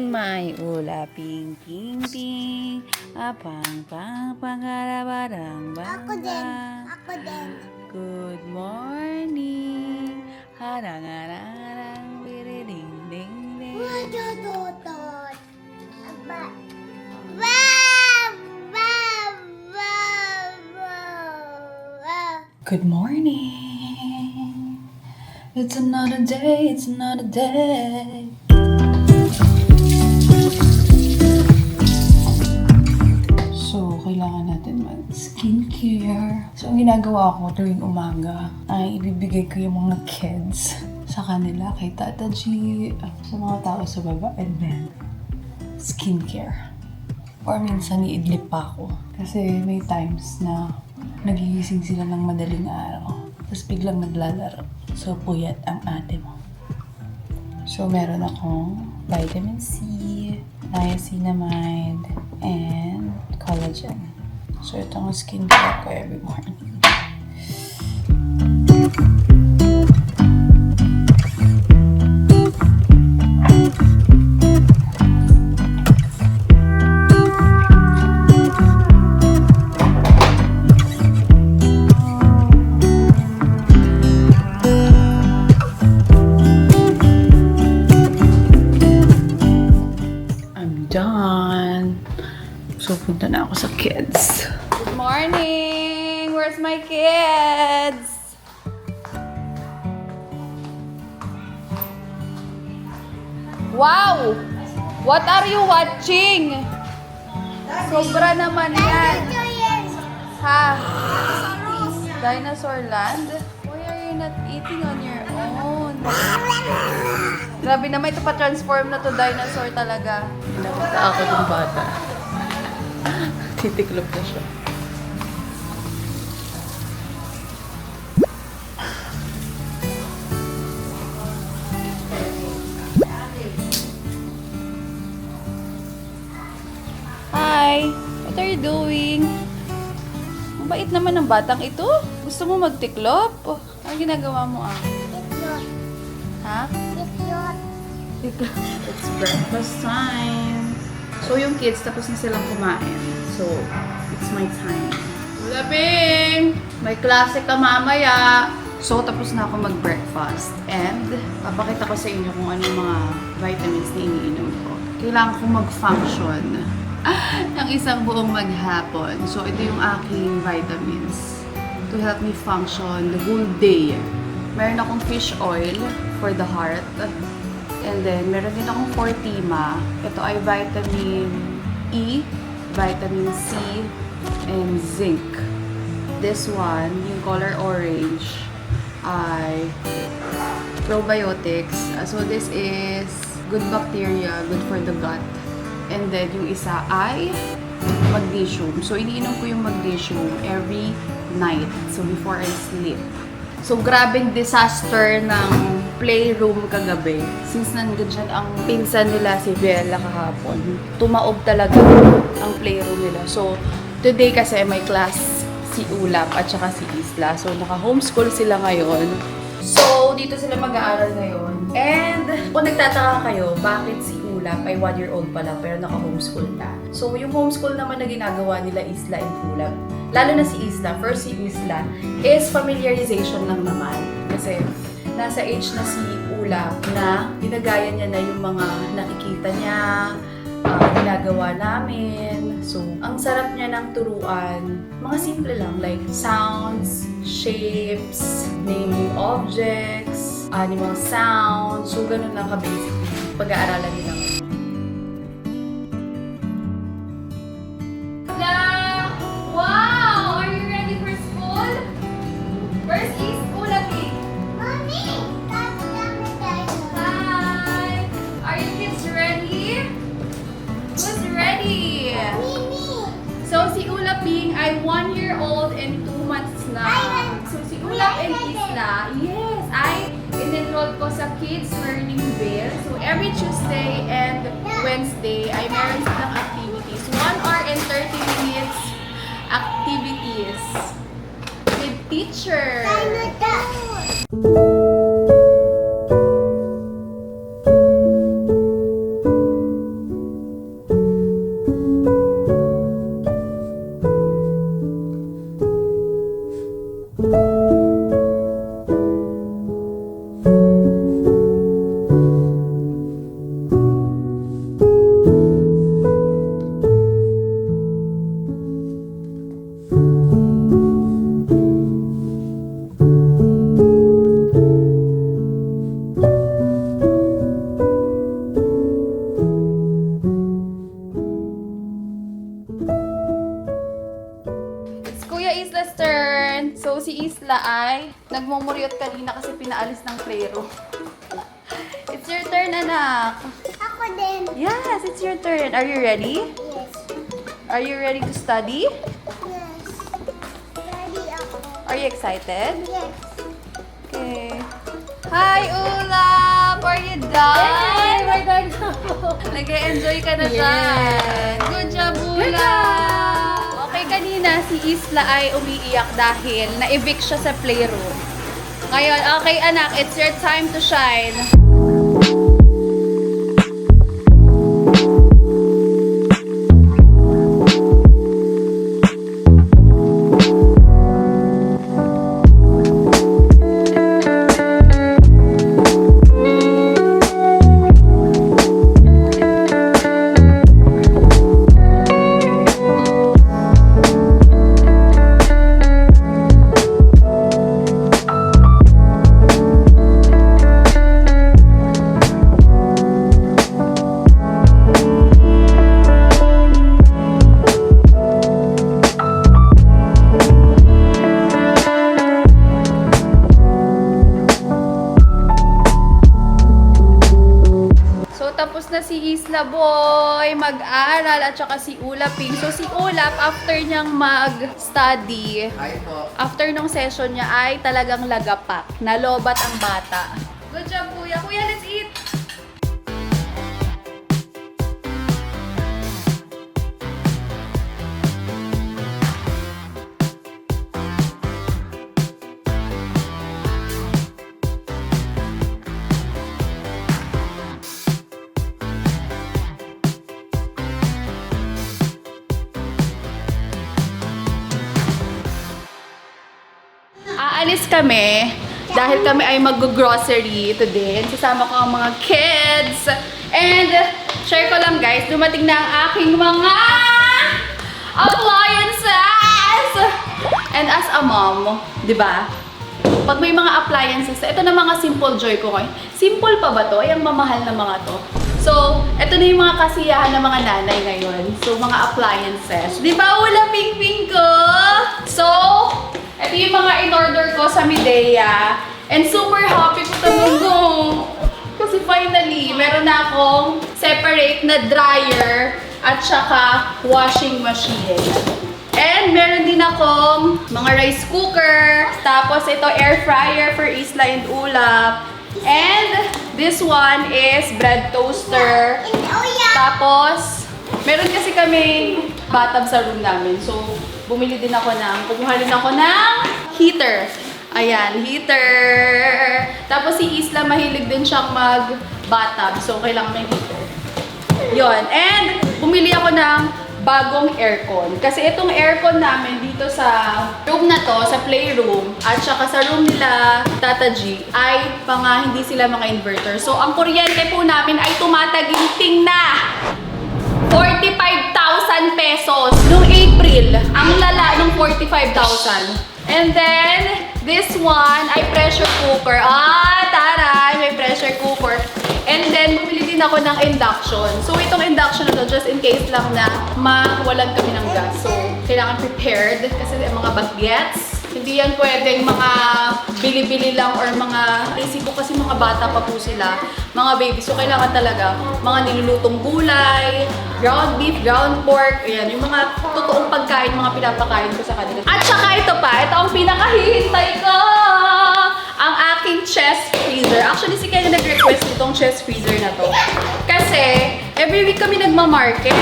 morning, my ulaping ping ping. Apang pang pangarabarang bang bang. Ako din. Good morning. Harang harang harang ding ding ding. Wadudutot. Aba. Wow! Wow! Wow! Wow! Good morning. It's another day, it's another day. So, kailangan natin mag-skincare. So, ang ginagawa ko tuwing umaga ay ibibigay ko yung mga kids sa kanila, kay Tata G, sa mga tao sa baba, and then skincare. Or minsan iidlip pa ako. Kasi may times na nagigising sila ng madaling araw. Tapos biglang naglalaro. So, puyat ang ate mo. So, meron akong vitamin C, niacinamide, and collagen. So, ito ang skincare ko every morning. Done. So, punta na ako sa kids. Good morning! Where's my kids? Wow! What are you watching? Sobra naman yan. Ha? Dinosaur Land? Why are you not eating on your own? Grabe naman, ito pa transform na to dinosaur talaga. Nakita ako ng bata. Titiklop na siya. Hi! What are you doing? Ang bait naman ng batang ito. Gusto mo magtiklop? Ano ginagawa mo ah? Ha? It's breakfast time. So, yung kids, tapos na silang kumain. So, it's my time. Labing! May klase ka mamaya. So, tapos na ako mag-breakfast. And, papakita ko sa inyo kung ano yung mga vitamins na iniinom ko. Kailangan ko mag-function ng isang buong maghapon. So, ito yung aking vitamins to help me function the whole day. Meron akong fish oil for the heart. And then, meron din akong Fortima. Ito ay vitamin E, vitamin C, and zinc. This one, yung color orange, ay probiotics. So, this is good bacteria, good for the gut. And then, yung isa ay magnesium. So, iniinom ko yung magnesium every night. So, before I sleep. So, grabing disaster ng playroom kagabi. Since nandun dyan ang pinsan nila si Bella kahapon, tumaob talaga ang playroom nila. So, today kasi may class si Ulap at saka si Isla. So, naka-homeschool sila ngayon. So, dito sila mag-aaral ngayon. And, kung nagtataka kayo, bakit si Ulap ay 1-year-old pa lang pero naka-homeschool na. So, yung homeschool naman na ginagawa nila Isla and Ulap, lalo na si Isla, first si Isla, is familiarization lang naman. Kasi, nasa age na si Ulap na ginagaya niya na yung mga nakikita niya, ginagawa namin. So, ang sarap niya ng turuan. Mga simple lang, like sounds, shapes, naming objects, animal sounds. So, ganun lang ka-basic pag-aaralan nila. Wow! Are you ready for school? Where's Ulap? Hi! Are you kids ready? Who's ready? So, si Ulaping ay 1-year-old and 2 months na. So, si Ulap and Isla, yes, ay in-enroll ko sa Kids Learning Bill. So, every Tuesday and Wednesday ay meron silang activities. 1 hour and 30 minutes activities with teacher. Si Isla ay nagmumuryot kanina kasi pinaalis ng playroom. It's your turn, anak. Ako din. Yes, it's your turn. Are you ready? Yes. Are you ready to study? Yes. Ready ako. Are you excited? Yes. Okay. Hi, Ulap! Are you done? we're done now. Nag-enjoy ka na dyan. Good job, Ulap! Okay, kanina si Isla ay umiiyak dahil na-evict siya sa playroom. Ngayon, okay anak, it's your time to shine. Tapos na si Isla Boy mag-aral at saka si Ulaping. So si Ulap, after niyang mag-study, after nung session niya ay talagang lagapak. Nalobat ang bata. Good job, Kuya. Kuya, let's eat! Aalis kami dahil kami ay mag-grocery today. Sasama ko ang mga kids. And share ko lang guys, dumating na ang aking mga appliances! And as a mom, di ba? Pag may mga appliances, ito na mga simple joy ko ngayon. Simple pa ba to? Ay, ang mamahal na mga to. So, ito na yung mga kasiyahan ng mga nanay ngayon. So, mga appliances. Di ba, Ulaping ko? So, ito yung mga in-order ko sa Midea. And super happy ko talaga. Kasi finally, meron na akong separate na dryer at saka washing machine. And meron din akong mga rice cooker. Tapos ito air fryer for Isla and Ulap. And this one is bread toaster. Tapos, meron kasi kaming bathtub sa room namin. So, bumili din ako kumuha din ako ng heater. Ayan, heater. Tapos si Isla mahilig din siyang mag-bathtub. So, kailangan may heater. Yon. And, bumili ako ng bagong aircon. Kasi itong aircon namin dito sa room na to, sa playroom, at saka sa room nila Tata G, ay hindi sila mga inverter. So, ang kuryente po namin ay tumataginting na 45,000 pesos noong April. Ang lala nung 45,000. And then, this one ay pressure cooker. Taray! May pressure cooker. And then, bumili din ako ng induction. So, itong induction na to, just in case lang na mawalan kami ng gas. So, kailangan prepared kasi mga bagets. Hindi yan pwedeng mga bili-bili lang or mga isip ko kasi mga bata pa po sila, mga baby. So, kailangan talaga mga nilulutong gulay, ground beef, ground pork, ayan, yung mga totoong pagkain, mga pinapakain ko sa kanila. At saka ito ang pinakahihintay ko! Ang aking chest freezer. Actually, si Kenya nag-request itong chest freezer na to. Kasi, every week kami nagmamarket.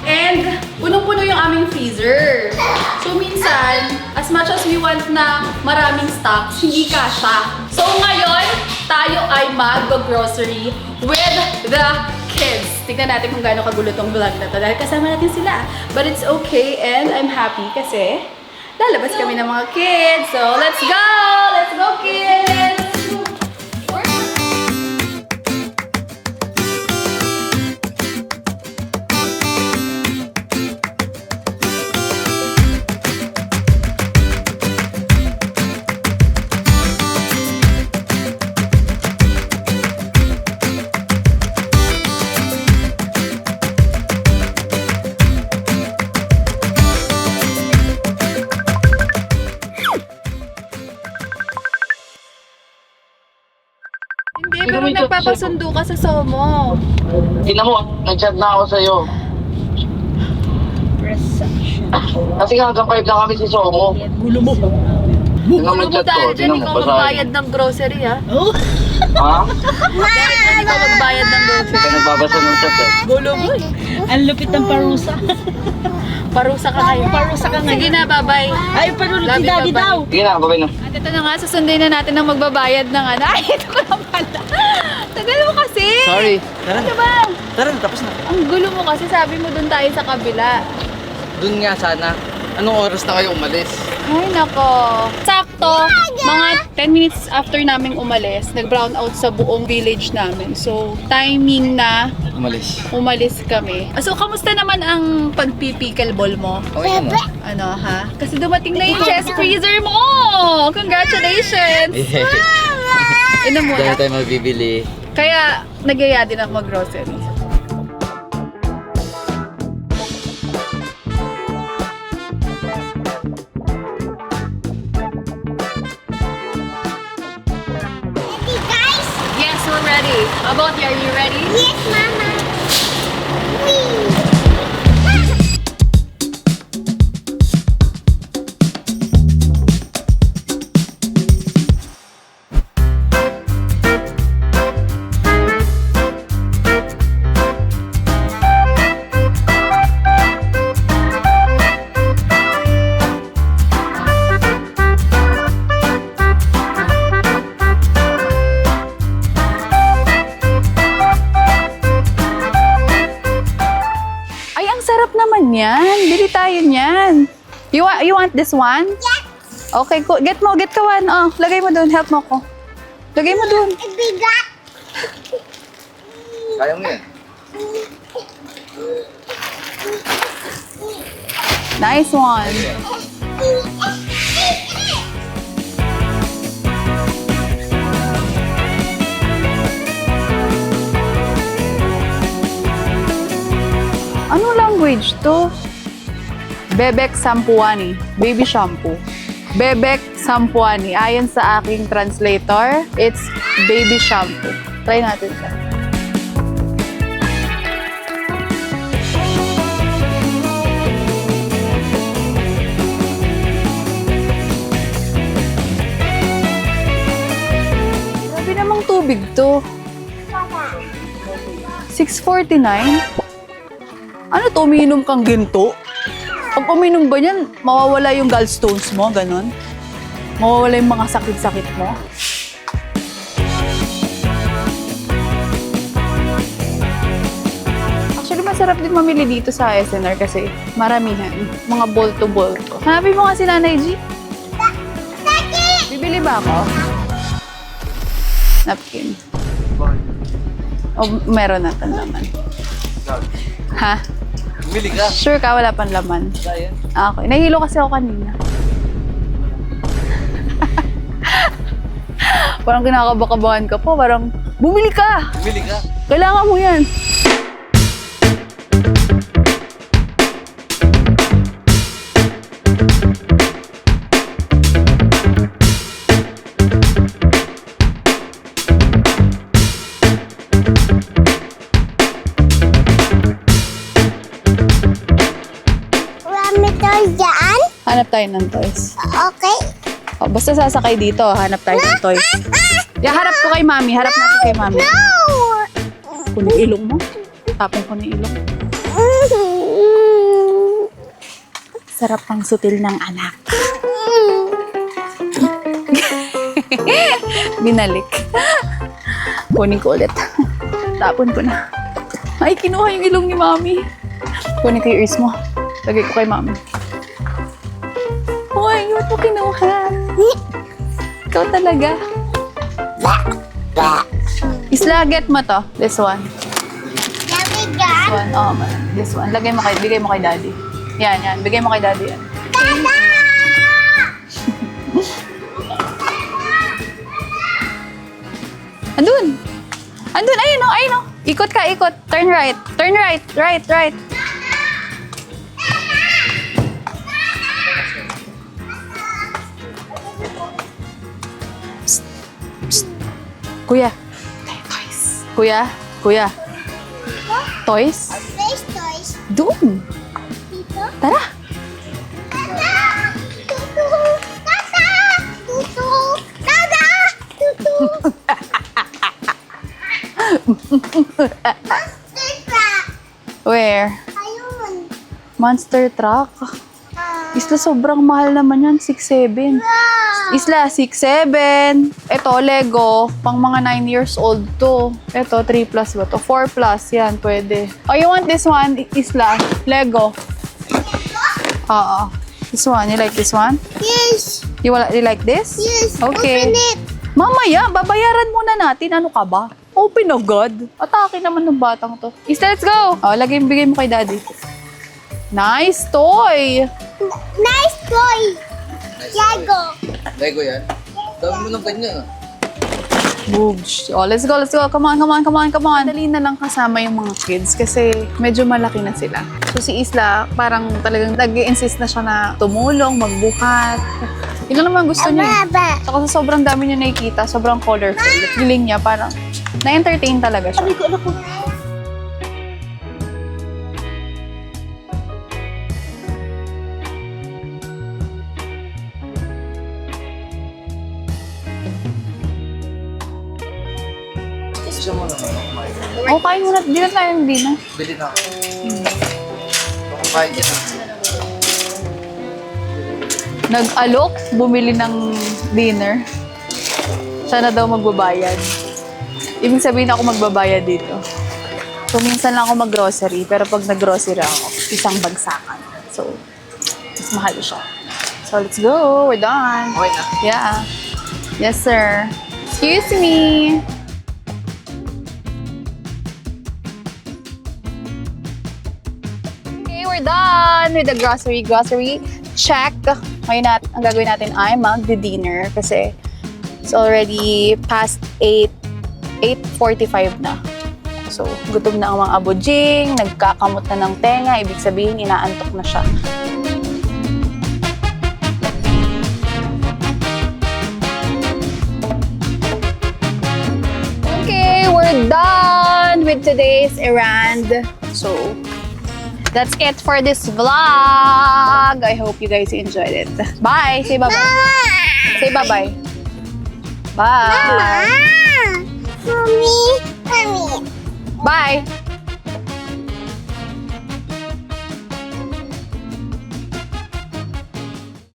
And, punong-puno yung aming freezer. So, minsan, as much as we want na maraming stock, hindi kasha. So, ngayon, tayo ay mag-grocery with the kids. Tignan natin kung gaano kagulo tong vlog na to dahil kasama natin sila. But it's okay and I'm happy kasi lalabas kami ng mga kids. So, let's go! Let's go, kids! magpapasundo ka sa Somo. Tingnan mo, nag-chat na ako sa'yo. Reception. Kasi nga hanggang 5 lang kami si Somo. Gulo mo. Tingnan mo Gulo mo nag-chat ko. dahil dyan, Tingnan mo, ikaw basahin. magbayad ng grocery ha. Oh, Ha? Dahil dyan, ikaw magbayad ng grocery. Kaya nagbabasa ng chat eh. Gulo mo eh. ang lupit ng parusa. Parusa ka ngayon. Parusa ka ngayon. Sige na, bye-bye. Ay, parulit Love si you, Daddy bye-bye. daw. Sige na, babay na. At ito na nga, susunduin na natin ang magbabayad ng ano. Ay, ito ko na pala. Tagal mo kasi. Sorry. Tara, Ano ba? tara, tapos na. Ang gulo mo kasi, sabi mo doon tayo sa kabila. Doon nga sana. Anong oras na kayo umalis? Ay, nako. Sakto, mga 10 minutes after naming umalis, nag-brown out sa buong village namin. So, timing na umalis kami. So, kamusta naman ang pagpipickleball mo? Okay mo? Ano, ha? Kasi dumating na yung chest freezer mo! Congratulations! Ino muna. Dahil tayo mabibili. Kaya, nagyaya din ako mag-grocery. Ready, guys? Yes, we're ready. About you, are you ready? Yes, Mama. Whee! Ay, ang sarap naman yan. Bili tayo niyan. You want this one? Yes! Okay, get ka one. Oh, lagay mo doon. Help mo ko. Lagay mo doon. Bigat! Kaya mo yan. Nice one. Ano language to? Bebek Sampuani. Baby shampoo. Bebek Sampuani. Ayon sa aking translator, it's baby shampoo. Try natin siya. Grabe namang tubig to. 6.49? Ano to, umiinom kang ginto? Pag uminom ba niyan, mawawala yung gallstones mo, ganon? Mawawala yung mga sakit-sakit mo? Actually, masarap din mamili dito sa SNR kasi maramihan. Mga bolto-bolto. Hanapin mo nga si Nanay G. Bibili ba ako? Napkin. O, meron na tang laman. Ha? Bumili ka. Sure ka, wala pang laman. Kaya. Okay. Nahilo kasi ako kanina. Parang kinakabakabahan ka po. Parang, bumili ka! Bumili ka. Kailangan mo yan. Marami tayo dyan? Hanap tayo ng toys. Okay. O, basta sasakay dito, hanap tayo ng toys. Yeah, harap ko kay mami. Harap natin kay mami. No! Kunin ilong mo. Tapon ko ni ilong. Sarap ang sutil ng anak. Binalik. Kunin ko ulit. Tapon ko na. Ay, kinuha yung ilong ni mami. Kunin ko yung ears mo. Lagay ko kay mami. Uy, ba't mo kinuha? Ikaw talaga. Isla, get mo to. This one. This Nabigat. one. Oh, this one. Bigay mo kay daddy. Yan, yan. Bigay mo kay daddy yan. Andun! Andun! Ayun o! Ayun o! Ikot ka, ikot. Turn right. Turn right. Right, right. Psst. Psst. Kuya. Tayo, toys. Kuya? Kuya? Toys? Where's toys? Doon! Dito? Tara! Tata! Tutu! Tata! Tutu! Tata! Tutu! Monster truck! Where? Ayun! Monster truck? Isla, sobrang mahal naman yan. 6'7". Isla, 6'7". Ito, Lego. Pang mga 9 years old to. Ito, 3 plus ba to? 4 plus. Yan, pwede. Oh, you want this one, Isla? Lego. Oo. This one. You like this one? Yes! You like this? Yes! Okay. Open it! Mamaya, babayaran muna natin. Ano ka ba? Open agad. Atake naman ng batang to. Isla, let's go! Oh, bigay mo kay daddy. Nice toy! Nice toy! Lego! Lego yan. Dami mo ng ganyan ah. Boogs. Oh, let's go, let's go. Come on, come on, come on, come on. Dali na lang kasama yung mga kids kasi medyo malaki na sila. So si Isla, parang talagang nag-i-insist na siya na tumulong, magbuhat. Yun lang naman gusto niya. Baba! Saka sa sobrang dami niya nakikita, sobrang colorful. Feeling niya parang na-entertain talaga siya. Gusto mo naman ako kumain. Oh, kain muna. Di na tayo hindi na. Bili na ako. Kumain ka na. Nag-alok, bumili ng dinner. Siya na daw magbabayad. Ibig sabihin ako magbabayad dito. So, minsan lang ako mag-grocery, pero pag nag-grocery ako, isang bagsakan. So, mas mahal siya. So, let's go. We're done. Okay na. Yeah. Yes, sir. Excuse me. Okay, we're done with the grocery check. Ngayon ang gagawin natin ay mag-dinner kasi it's already past 8:45 na. So, gutom na ang mga abujing, nagkakamot na ng tenga, ibig sabihin inaantok na siya. Okay, we're done with today's errand. So, that's it for this vlog. I hope you guys enjoyed it. Bye! Say bye-bye. Say bye-bye. Bye! Mommy! Mommy! Bye!